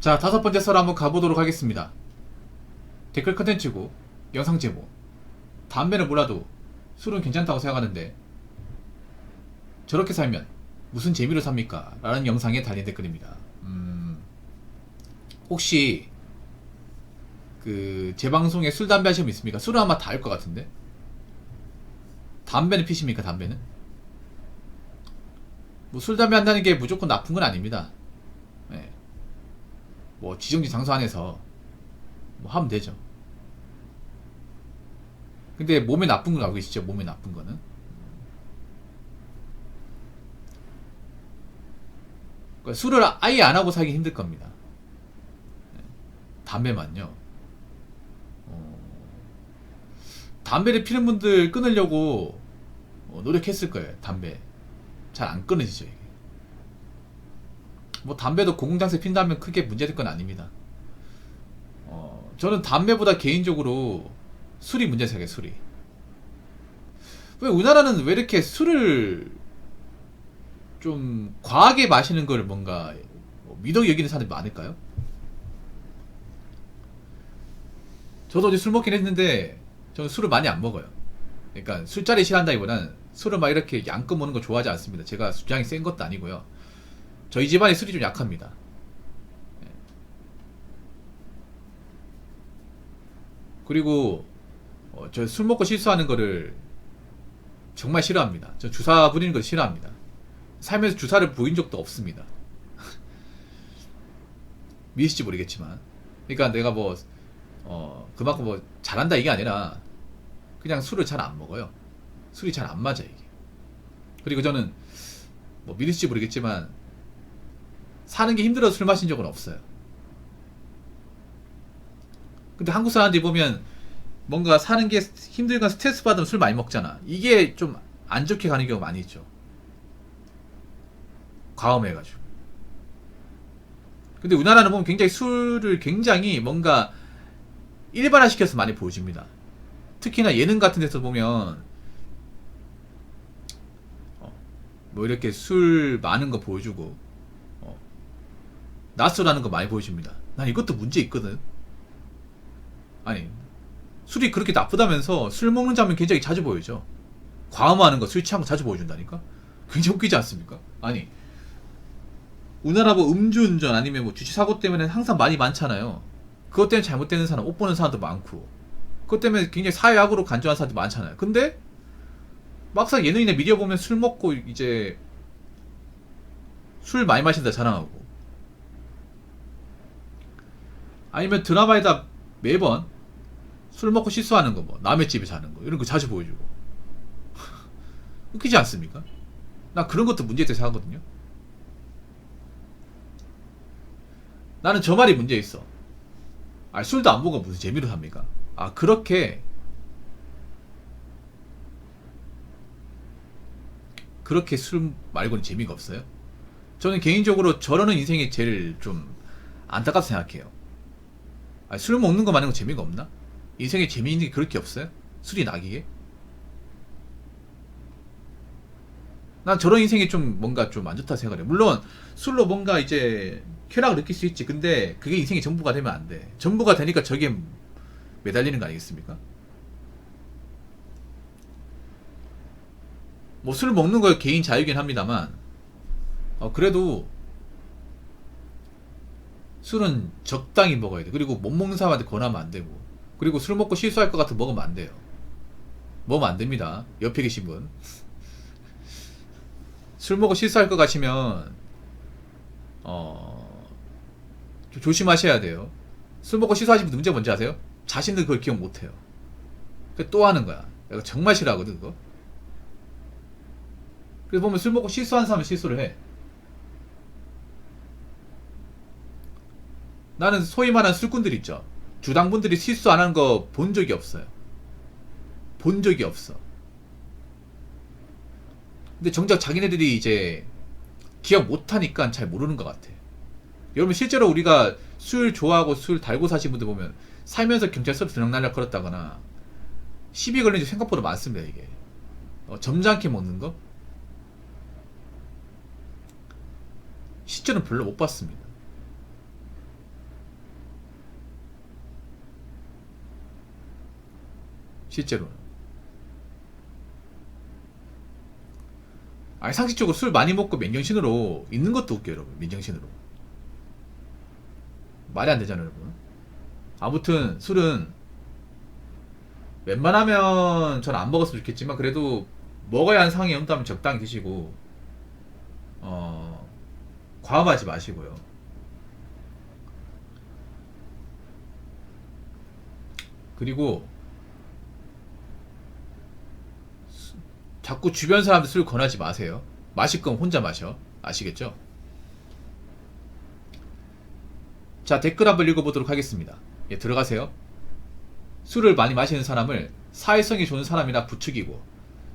자, 다섯 번째 썰 한번 가보도록 하겠습니다. 댓글 컨텐츠고 영상 제목. 담배는 몰라도 술은 괜찮다고 생각하는데 저렇게 살면 무슨 재미로 삽니까? 라는 영상에 달린 댓글입니다. 혹시 제 방송에 술, 담배 하시면 있습니까? 술은 아마 다 할 것 같은데 담배는 피십니까? 담배는? 뭐 술, 담배 한다는 게 무조건 나쁜 건 아닙니다. 네. 뭐 지정지 장소 안에서 뭐 하면 되죠. 근데 몸에 나쁜 건 알고 계시죠? 몸에 나쁜 거는 그러니까 술을 아예 안 하고 살기 힘들 겁니다. 담배만요. 담배를 피는 분들 끊으려고 노력했을 거예요. 담배 잘 안 끊어지죠 이게. 뭐 담배도 공공장소에 핀다면 크게 문제될 건 아닙니다. 저는 담배보다 개인적으로 술이 문제 생겨요. 술이. 왜 우리나라는 왜 이렇게 술을 좀 과하게 마시는 걸 뭔가 미덕이 여기는 사람들이 많을까요? 저도 어제 술 먹긴 했는데 저는 술을 많이 안 먹어요. 그러니까 술자리 싫어한다기보다는 술을 막 이렇게 양껏 먹는 거 좋아하지 않습니다. 제가 주량이 센 것도 아니고요. 저희 집안이 술이 좀 약합니다. 그리고 저 술 먹고 실수하는 거를 정말 싫어합니다. 저 주사 부리는 걸 싫어합니다. 살면서 주사를 보인 적도 없습니다. 미실지 모르겠지만. 그러니까 내가 뭐 그만큼 뭐 잘한다 이게 아니라 그냥 술을 잘 안 먹어요. 술이 잘 안 맞아 이게. 그리고 저는 뭐 믿을지 모르겠지만 사는 게 힘들어서 술 마신 적은 없어요. 근데 한국 사람들이 보면 뭔가 사는 게 힘들거나 스트레스 받으면 술 많이 먹잖아. 이게 좀 안 좋게 가는 경우가 많이 있죠. 과음해가지고. 근데 우리나라는 보면 굉장히 술을 굉장히 뭔가 일반화시켜서 많이 보여줍니다. 특히나 예능 같은 데서 보면 뭐 이렇게 술 많은 거 보여주고 낮술하는 거 많이 보여줍니다. 난 이것도 문제 있거든. 아니 술이 그렇게 나쁘다면서 술 먹는 장면 굉장히 자주 보여줘. 과음하는 거 술 취한 거 자주 보여준다니까. 굉장히 웃기지 않습니까? 아니 우리나라 뭐 음주운전 아니면 뭐 주차사고 때문에 항상 많이 많잖아요. 그것 때문에 잘못되는 사람, 옷 보는 사람도 많고 그것 때문에 굉장히 사회악으로 간주하는 사람도 많잖아요. 근데 막상 예능이나 미디어 보면 술 먹고 이제 술 많이 마신다 자랑하고 아니면 드라마에다 매번 술 먹고 실수하는 거 뭐 남의 집에서 하는 거 이런 거 자주 보여주고 웃기지 않습니까? 나 그런 것도 문제 있다고 생각하거든요. 나는 저 말이 문제 있어. 아 술도 안 먹어 무슨 재미로 삽니까? 아 그렇게 술 말고는 재미가 없어요? 저는 개인적으로 저러는 인생이 제일 좀 안타깝다 생각해요. 아, 술 먹는 거 말고 재미가 없나? 인생에 재미있는 게 그렇게 없어요? 술이 낙이게? 난 저런 인생이 좀 뭔가 좀 안 좋다 생각해. 물론 술로 뭔가 이제 쾌락을 느낄 수 있지. 근데 그게 인생의 전부가 되면 안 돼. 전부가 되니까 저게 매달리는 거 아니겠습니까? 뭐 술 먹는 거 개인 자유긴 합니다만 그래도 술은 적당히 먹어야 돼. 그리고 못 먹는 사람한테 권하면 안 되고. 그리고 술 먹고 실수할 것 같으면 먹으면 안 돼요. 먹으면 안 됩니다. 옆에 계신 분. 술 먹고 실수할 것 같으면 좀 조심하셔야 돼요. 술 먹고 실수하시는 분 문제 뭔지 아세요? 자신들 그걸 기억 못 해요. 또 하는 거야. 내가 정말 싫어하거든 그거. 그래서 보면 술 먹고 실수한 사람은 실수를 해. 나는 소위 말하는 술꾼들 있죠. 주당분들이 실수 안 하는 거 본 적이 없어요. 본 적이 없어. 근데 정작 자기네들이 이제 기억 못하니까 잘 모르는 것 같아. 여러분 실제로 우리가 술 좋아하고 술 달고 사신 분들 보면 살면서 경찰서로 들락날락 걸었다거나 시비 걸린 적 생각보다 많습니다. 이게 점잖게 먹는 거 실제로는 별로 못 봤습니다. 실제로는. 아니 상식적으로 술 많이 먹고 맨정신으로 있는 것도 웃겨요 여러분. 맨정신으로 말이 안 되잖아요 여러분. 아무튼 술은 웬만하면 전 안 먹었으면 좋겠지만 그래도 먹어야 하는 상황이 온다면 적당히 드시고 과음하지 마시고요. 그리고 자꾸 주변 사람들 술 권하지 마세요. 마실 거면 혼자 마셔. 아시겠죠? 자, 댓글 한번 읽어보도록 하겠습니다. 예, 들어가세요. 술을 많이 마시는 사람을 사회성이 좋은 사람이라 부추기고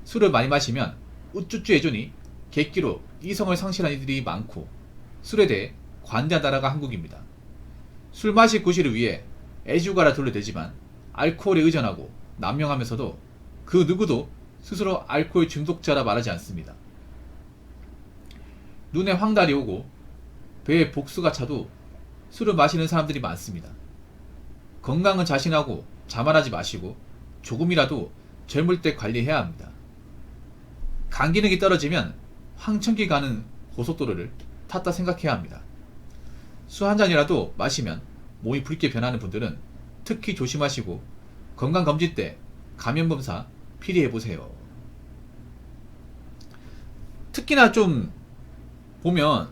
술을 많이 마시면 우쭈쭈 해주니 객기로 이성을 상실한 이들이 많고 술에 대해 관대한 나라가 한국입니다. 술 마실 구실을 위해 애주가라 둘러대지만 알코올에 의존하고 남용하면서도 그 누구도 스스로 알코올 중독자라 말하지 않습니다. 눈에 황달이 오고 배에 복수가 차도 술을 마시는 사람들이 많습니다. 건강은 자신하고 자만하지 마시고 조금이라도 젊을 때 관리해야 합니다. 간 기능이 떨어지면 황천길 가는 고속도로를 탔다 생각해야 합니다. 술 한 잔이라도 마시면 몸이 붉게 변하는 분들은 특히 조심하시고 건강검진 때 감염검사 필히해보세요. 특히나 좀 보면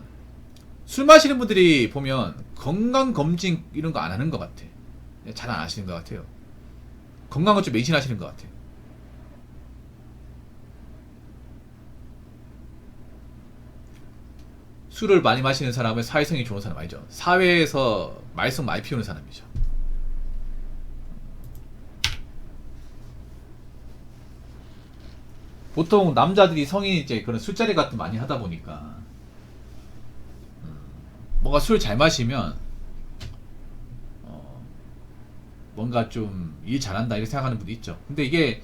술 마시는 분들이 보면 건강검진 이런 거 안 하는 것 같아. 잘 안 하시는 것 같아요. 건강을 좀 맹신하시는 것 같아요. 술을 많이 마시는 사람은 사회성이 좋은 사람 아니죠. 사회에서 말썽 많이 피우는 사람이죠. 보통 남자들이 성인이 이제 그런 술자리 같은 거 많이 하다 보니까 뭔가 술 잘 마시면 뭔가 좀 일 잘한다 이렇게 생각하는 분도 있죠. 근데 이게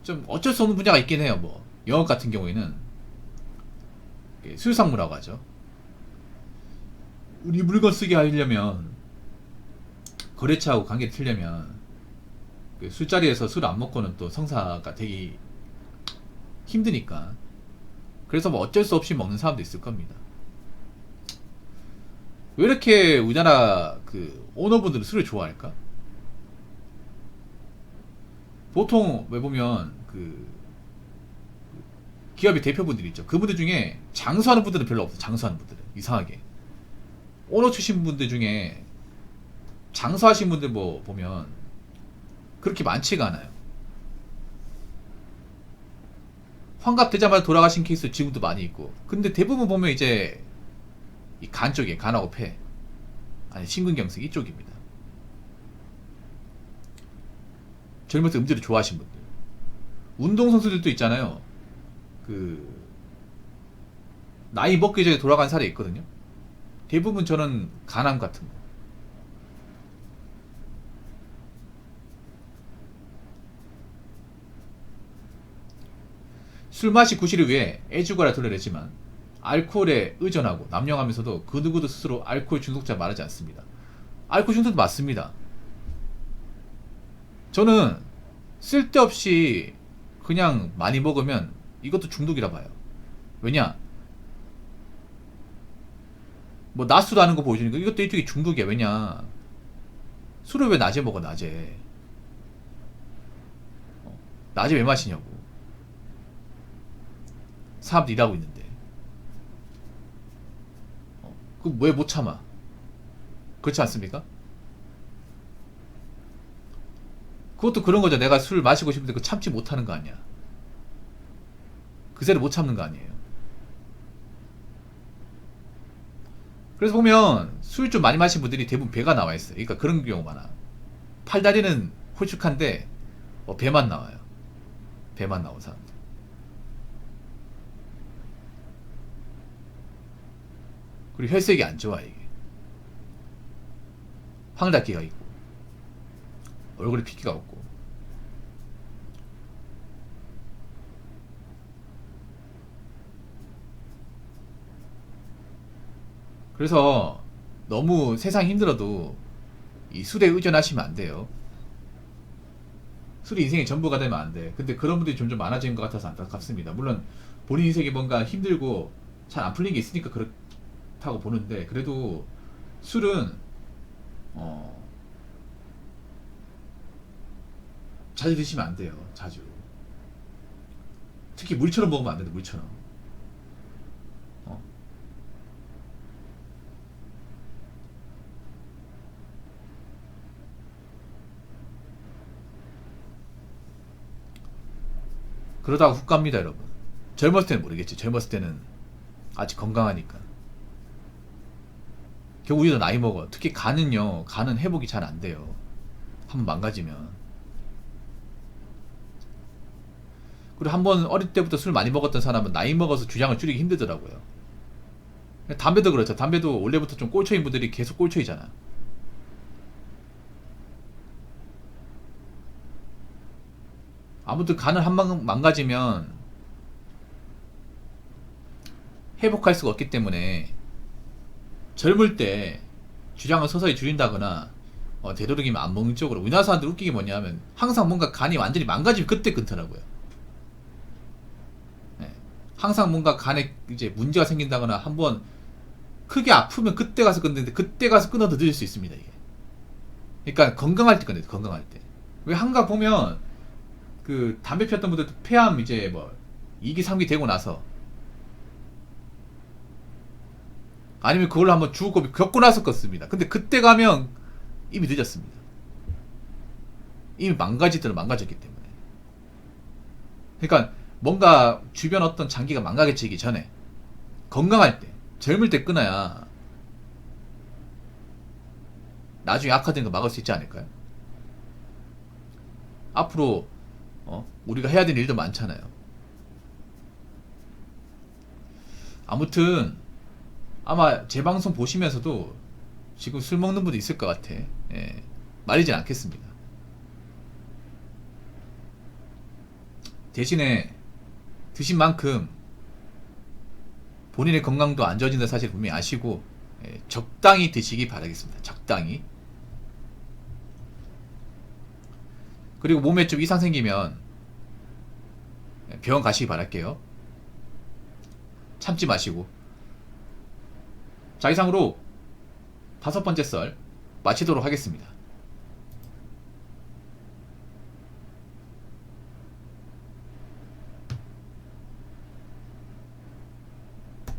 좀 어쩔 수 없는 분야가 있긴 해요. 뭐 영업 같은 경우에는 수유상무라고 하죠. 우리 물건 쓰게 하려면 거래처하고 관계 틀려면 술자리에서 술 안 먹고는 또 성사가 되기 힘드니까 그래서 뭐 어쩔 수 없이 먹는 사람도 있을 겁니다. 왜 이렇게 우리나라 그 오너분들은 술을 좋아할까? 보통 왜 보면 그 기업의 대표분들이 있죠. 그분들 중에 장수하는 분들은 별로 없어. 장수하는 분들은 이상하게 오너 출신 분들 중에 장수하신 분들 뭐 보면 그렇게 많지가 않아요. 환갑 되자마자 돌아가신 케이스 지금도 많이 있고. 근데 대부분 보면 이제 이 간 쪽에 간하고 폐 아니 심근경색 이쪽입니다. 젊을 때 음주를 좋아하신 분들, 운동선수들도 있잖아요. 그 나이 먹기 전에 돌아간 사례 있거든요. 대부분 저는 간암 같은 거. 술 마시 구실을 위해 애주가라 둘러댔지만 알코올에 의존하고 남용하면서도 그 누구도 스스로 알코올 중독자 말하지 않습니다. 알코올 중독도 맞습니다. 저는 쓸데없이 그냥 많이 먹으면 이것도 중독이라 봐요. 왜냐? 뭐 낮술도 하는 거 보여주니까 이것도 일종의 중독이야. 왜냐? 술을 왜 낮에 먹어 낮에? 낮에 왜 마시냐고. 사람들 일하고 있는데. 그럼 왜 못 참아? 그렇지 않습니까? 그것도 그런 거죠. 내가 술 마시고 싶은데 그 참지 못하는 거 아니야. 그새를 못 참는 거 아니에요. 그래서 보면 술 좀 많이 마신 분들이 대부분 배가 나와 있어요. 그러니까 그런 경우 많아. 팔다리는 홀쭉한데 배만 나와요. 배만 나온 사람들. 그리고 혈색이 안 좋아 이게. 황달기가 있고 얼굴에 핏기가 없고. 그래서 너무 세상이 힘들어도 이 술에 의존하시면 안 돼요. 술이 인생의 전부가 되면 안 돼. 근데 그런 분들이 점점 많아지는 것 같아서 안타깝습니다. 물론 본인 인생이 뭔가 힘들고 잘 안 풀린 게 있으니까 그렇다고 보는데, 그래도 술은 자주 드시면 안 돼요. 자주. 특히 물처럼 먹으면 안 된다. 물처럼. 어. 그러다가 훅 갑니다, 여러분. 젊었을 때는 모르겠지. 젊었을 때는 아직 건강하니까. 결국 우리도 나이 먹어. 특히 간은요. 간은 회복이 잘 안 돼요. 한번 망가지면. 그리고 한번 어릴 때부터 술 많이 먹었던 사람은 나이 먹어서 주량을 줄이기 힘들더라고요. 담배도 그렇죠. 담배도 원래부터 좀 꼴초인 분들이 계속 꼴초이잖아. 아무튼 간을 한 번 망가지면 회복할 수가 없기 때문에 젊을 때 주량을 서서히 줄인다거나 되도록이면 안 먹는 쪽으로. 우리나라 사람들 웃기게 뭐냐면 항상 뭔가 간이 완전히 망가지면 그때 끊더라고요. 네. 항상 뭔가 간에 이제 문제가 생긴다거나 한번 크게 아프면 그때 가서 끊는데, 그때 가서 끊어도 늦을 수 있습니다, 이게. 그러니까 건강할 때 끊어야 돼. 건강할 때. 왜 한가 보면 그 담배 피웠던 분들도 폐암 이제 뭐 2기 3기 되고 나서, 아니면 그걸로 한번 죽고 겪고 나서 껐습니다. 근데 그때 가면 이미 늦었습니다. 이미 망가졌기 때문에. 그러니까 뭔가 주변 어떤 장기가 망가지기 전에 건강할 때, 젊을 때 끊어야 나중에 악화되는 거 막을 수 있지 않을까요? 앞으로 우리가 해야 되는 일도 많잖아요. 아무튼 아마 제 방송 보시면서도 지금 술 먹는 분도 있을 것 같아. 예, 말리진 않겠습니다. 대신에 드신 만큼 본인의 건강도 안 좋아진다는 사실 분명히 아시고, 적당히 드시기 바라겠습니다. 적당히. 그리고 몸에 좀 이상 생기면 병원 가시기 바랄게요. 참지 마시고. 자, 이상으로 5번째 썰 마치도록 하겠습니다.